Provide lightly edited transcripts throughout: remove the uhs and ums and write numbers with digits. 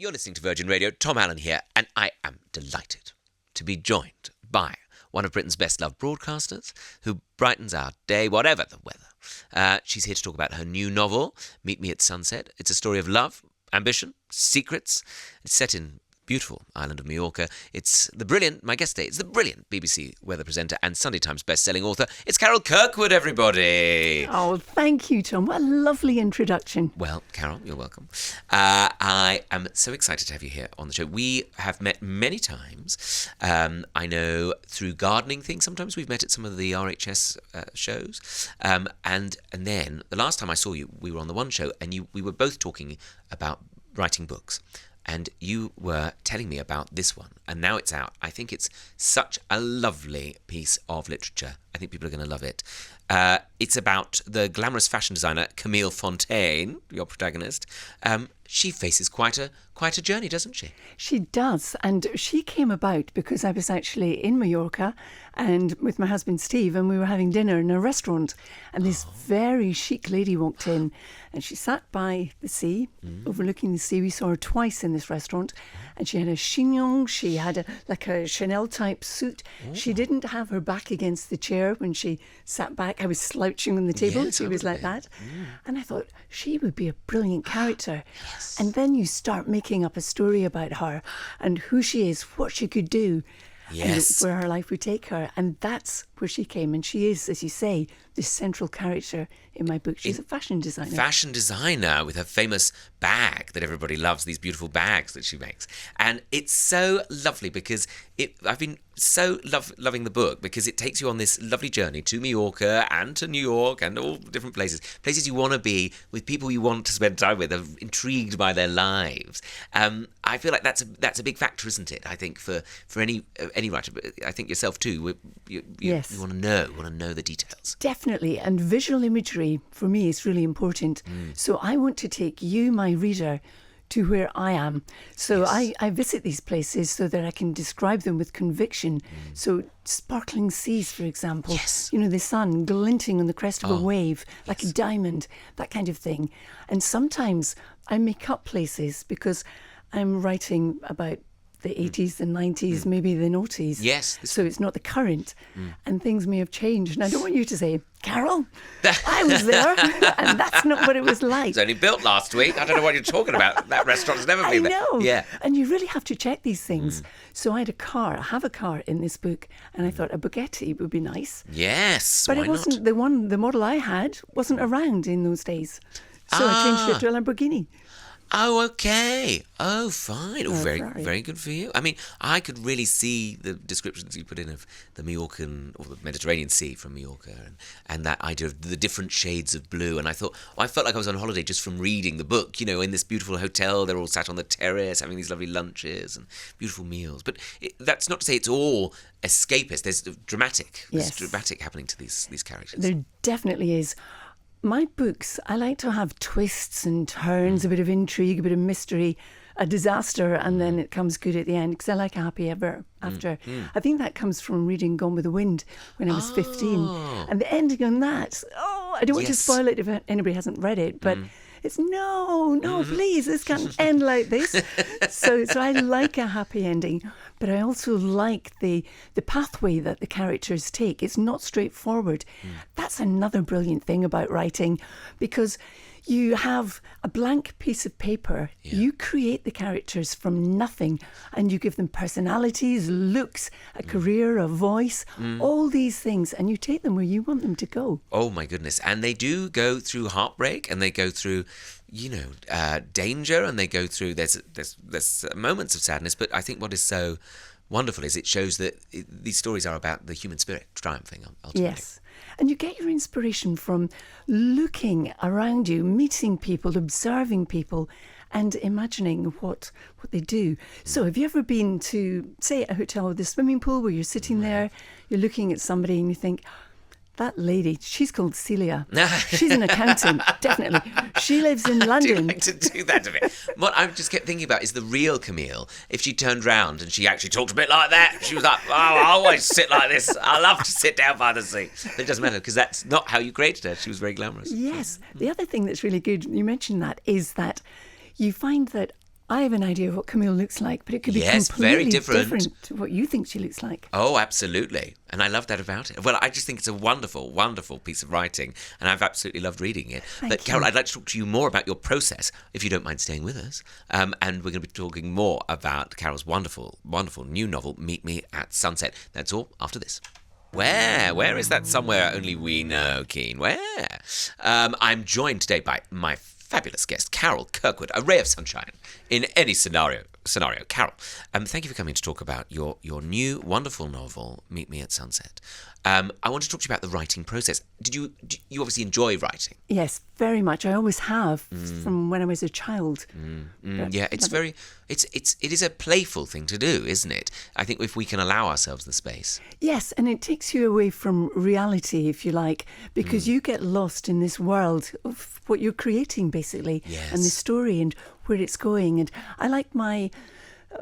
You're listening to Virgin Radio. Tom Allen here, and I am delighted to be joined by one of Britain's best-loved broadcasters who brightens our day, whatever the weather. She's here to talk about her new novel, Meet Me at Sunset. It's a story of love, ambition, secrets. It's set in beautiful island of Mallorca. It's the brilliant BBC weather presenter and Sunday Times best-selling author. It's Carol Kirkwood, everybody. Oh, thank you, Tom. What a lovely introduction. Well, Carol, you're welcome. I am so excited to have you here on the show. We have met many times. I know through gardening things. Sometimes we've met at some of the RHS shows. And then the last time I saw you, we were on the One show, and we were both talking about writing books. And you were telling me about this one, and now it's out. I think it's such a lovely piece of literature. I think people are going to love it. It's about the glamorous fashion designer Camille Fontaine, your protagonist. She faces quite a journey, doesn't she? She does, and she came about because I was actually in Mallorca and with my husband Steve, and we were having dinner in a restaurant, and this very chic lady walked in, and she sat by the sea, overlooking the sea. We saw her twice in this restaurant, and she had a chignon, she had a Chanel type suit. She didn't have her back against the chair when she sat back. I was slouching on the table. Yes, she was like that. And I thought she would be a brilliant character. Yes. And then you start making up a story about her and who she is, what she could do. Yes. And where her life would take her. And that's where she came. And she is, as you say, the central character in my book. She's a fashion designer. Fashion designer with her famous bag that everybody loves, these beautiful bags that she makes. And it's so lovely because I've been so loving the book because it takes you on this lovely journey to Mallorca and to New York and all different places you want to be with people you want to spend time with, are intrigued by their lives. I feel like that's a big factor, isn't it? I think for any writer, but I think yourself too. Yes. You want to know the details. Definitely, and visual imagery for me is really important. So I want to take you, my reader, to where I am. So yes. I visit these places so that I can describe them with conviction. So sparkling seas, for example. Yes. You know, the sun glinting on the crest of a wave, like a diamond, that kind of thing. And sometimes I make up places because I'm writing about the 80s, the 90s, maybe the noughties. Yes. So it's not the current. And things may have changed. And I don't want you to say, Carol, I was there, and that's not what it was like. It was only built last week. I don't know what you're talking about. That restaurant's never been there. I know. Yeah. And you really have to check these things. So I have a car in this book, and I thought a Bugatti would be nice. Yes. But why it wasn't the model I had wasn't around in those days. So I changed it to a Lamborghini. Oh, okay. Oh, fine. Oh, very, Ferrari. very good for you. I mean, I could really see the descriptions you put in of the Mallorcan or the Mediterranean Sea from Mallorca and that idea of the different shades of blue. And I thought, I felt like I was on holiday just from reading the book, you know, in this beautiful hotel. They're all sat on the terrace having these lovely lunches and beautiful meals. But that's not to say it's all escapist. There's dramatic. Yes. There's dramatic happening to these characters. There definitely is. My books, I like to have twists and turns, a bit of intrigue, a bit of mystery, a disaster, and then it comes good at the end, because I like a happy ever after. I think that comes from reading Gone with the Wind when I was 15. And the ending on that, I don't want to spoil it if anybody hasn't read it, but it's no, please, this can't end like this. So I like a happy ending, but I also like the pathway that the characters take. It's not straightforward. That's another brilliant thing about writing, because you have a blank piece of paper. You create the characters from nothing, and you give them personalities, looks, a career, a voice, all these things, and you take them where you want them to go. Oh my goodness. And they do go through heartbreak, and they go through, danger, and they go through, there's moments of sadness, but I think what is so wonderful is it shows that these stories are about the human spirit triumphing ultimately. Yes. And you get your inspiration from looking around you, meeting people, observing people, and imagining what they do. So have you ever been to, say, a hotel with a swimming pool where you're sitting there, you're looking at somebody and you think, that lady, she's called Celia. She's an accountant, definitely. She lives in London. I do like to do that a bit. What I just kept thinking about is the real Camille. If she turned round and she actually talked a bit like that, she was like, I always sit like this. I love to sit down by the sea. But it doesn't matter, because that's not how you created her. She was very glamorous. Yes. The other thing that's really good, you mentioned that, is that you find that I have an idea of what Camille looks like, but it could be Yes, very completely different. to what you think she looks like. Oh, absolutely. And I love that about it. Well, I just think it's a wonderful, wonderful piece of writing, and I've absolutely loved reading it. But Carol, I'd like to talk to you more about your process, if you don't mind staying with us. And we're going to be talking more about Carol's wonderful, wonderful new novel, Meet Me at Sunset. That's all after this. Where is that somewhere only we know, Keen? Where? I'm joined today by my fabulous guest, Carol Kirkwood, a ray of sunshine in any scenario. Carol, thank you for coming to talk about your new wonderful novel, Meet Me at Sunset. I want to talk to you about the writing process. Do you obviously enjoy writing? Yes, very much. I always have from when I was a child. Yeah, it is a playful thing to do, isn't it? I think if we can allow ourselves the space. Yes, and it takes you away from reality, if you like, because you get lost in this world of what you're creating, basically, Yes. and the story and where it's going. And I like my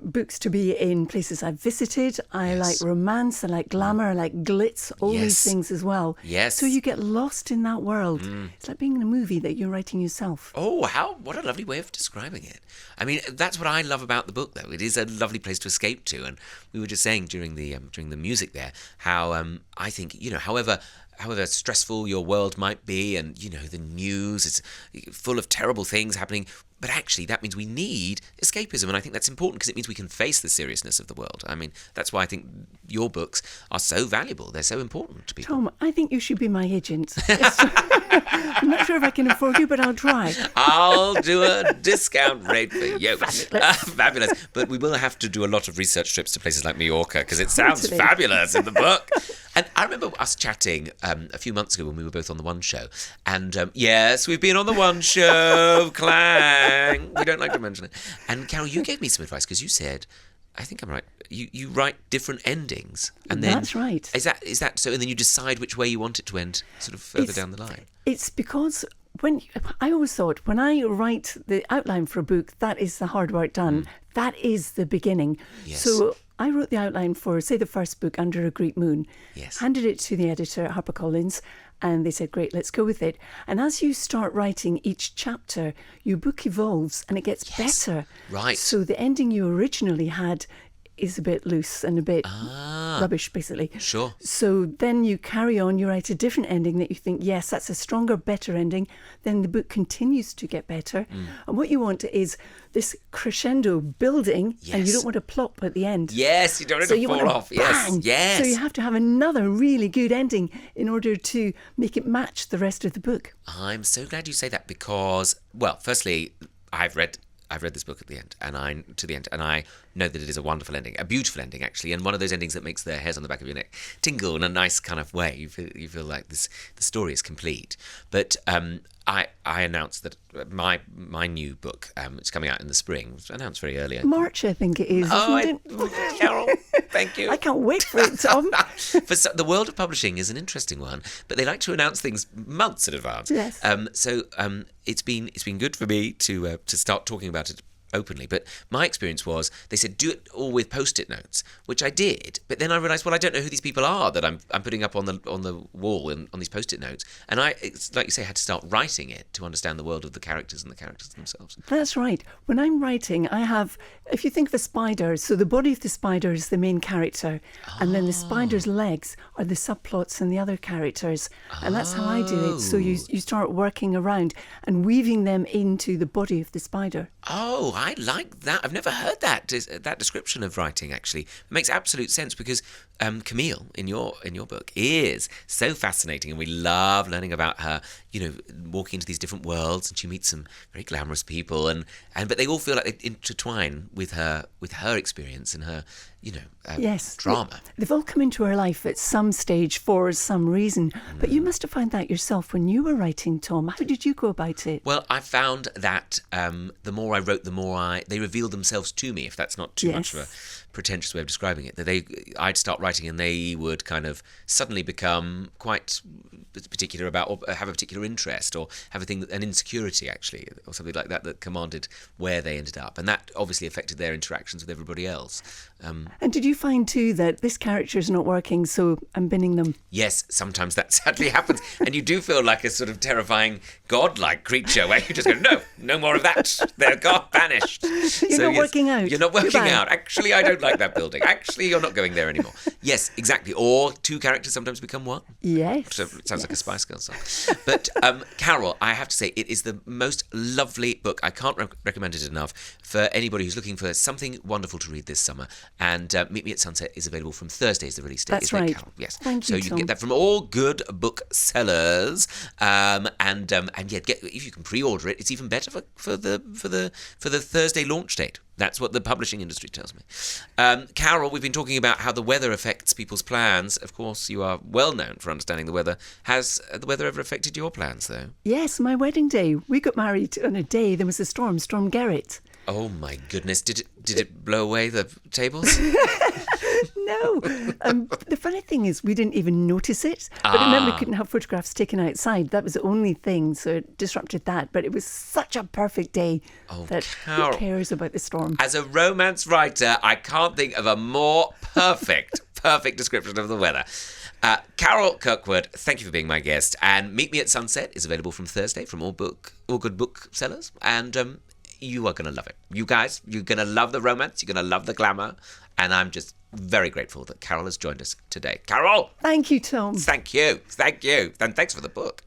books to be in places I've visited. I like romance, I like glamour, I like glitz, all these things as well. Yes. So you get lost in that world. It's like being in a movie that you're writing yourself. Oh, what a lovely way of describing it. I mean, that's what I love about the book, though. It is a lovely place to escape to. And we were just saying during the music there how I think, however stressful your world might be, and the news is full of terrible things happening, but actually that means we need escapism, and I think that's important because it means we can face the seriousness of the world. I mean, that's why I think your books are so valuable. They're so important to people. Tom, I think you should be my agent. I'm not sure if I can afford you, but I'll try. I'll do a discount rate for you. Fabulous. But we will have to do a lot of research trips to places like Mallorca because it sounds fabulous in the book. And I remember us chatting a few months ago when we were both on the One Show. And yes, we've been on the One Show. Clang. We don't like to mention it. And Carol, you gave me some advice because you said, I think I'm right, you write different endings. And then That's right. Is that so? And then you decide which way you want it to end sort of further down the line. It's because I always thought when I write the outline for a book, that is the hard work done. That is the beginning. Yes. So I wrote the outline for, say, the first book, Under a Greek Moon, handed it to the editor at HarperCollins, and they said, great, let's go with it. And as you start writing each chapter, your book evolves and it gets better. Right. So the ending you originally had is a bit loose and a bit rubbish, basically. Sure. So then you carry on, you write a different ending that you think, yes, that's a stronger, better ending. Then the book continues to get better. And what you want is this crescendo building, and you don't want a plop at the end. Yes, you don't want it to fall off. Bang. Yes. So you have to have another really good ending in order to make it match the rest of the book. I'm so glad you say that because, well, firstly, I've read this book at the end, and I know that it is a wonderful ending, a beautiful ending actually, and one of those endings that makes the hairs on the back of your neck tingle in a nice kind of way. You feel like the story is complete. But I announced that my new book, it's coming out in the spring. It was announced very early. March, I think it is. Carol, thank you. I can't wait for it, Tom. The world of publishing is an interesting one, but they like to announce things months in advance. Yes. So it's been good for me to start talking about it openly, but my experience was they said do it all with post-it notes, which I did, but then I realised, well, I don't know who these people are that I'm putting up on the wall on these post-it notes, and it's like you say, I had to start writing it to understand the world of the characters and the characters themselves. That's right. When I'm writing, I have, if you think of a spider, so the body of the spider is the main character, and then the spider's legs are the subplots and the other characters, and that's how I do it. So you start working around and weaving them into the body of the spider. Oh, I like that. I've never heard that description of writing, actually. It makes absolute sense because Camille, in your book, is so fascinating, and we love learning about her, walking into these different worlds, and she meets some very glamorous people, but they all feel like they intertwine with her experience and her, drama. They've all come into her life at some stage for some reason, but you must have found that yourself when you were writing, Tom. How did you go about it? Well, I found that the more I wrote, the more they revealed themselves to me, if that's not too much of a pretentious way of describing it, that I'd start writing and they would kind of suddenly become quite particular about, or have a particular interest, or have an insecurity actually, or something like that commanded where they ended up, and that obviously affected their interactions with everybody else. And did you find too that this character is not working, so I'm binning them? Yes, sometimes that sadly happens, and you do feel like a sort of terrifying godlike creature where you just go, no more of that, they're gone, banish. vanished. You're not working out. You're not working Goodbye. out. Actually, I don't like that building. Actually, you're not going there anymore. Yes, exactly. Or two characters sometimes become one. Yes. So it sounds like a Spice Girls song. But Carol, I have to say, it is the most lovely book. I can't recommend it enough for anybody who's looking for something wonderful to read this summer. And Meet Me at Sunset is available from Thursday's the release date. That's isn't it, right. Carol? Yes. Thank so you, you Tom. can get that from all good booksellers. And yet, if you can pre-order it, it's even better for the Thursday launch date. That's what the publishing industry tells me. Carol, we've been talking about how the weather affects people's plans. Of course, you are well known for understanding the weather. Has the weather ever affected your plans, though? Yes, my wedding day. We got married on a day. There was a storm, Storm Gerrit. Oh my goodness! Did it blow away the tables? No. The funny thing is, we didn't even notice it. But remember, we couldn't have photographs taken outside. That was the only thing, so it disrupted that. But it was such a perfect day that Carol, who cares about the storm? As a romance writer, I can't think of a more perfect description of the weather. Carol Kirkwood, thank you for being my guest. And Meet Me at Sunset is available from Thursday from all good booksellers. And you are going to love it. You guys, you're going to love the romance. You're going to love the glamour. And I'm just very grateful that Carol has joined us today. Carol! Thank you, Tom. Thank you. And thanks for the book.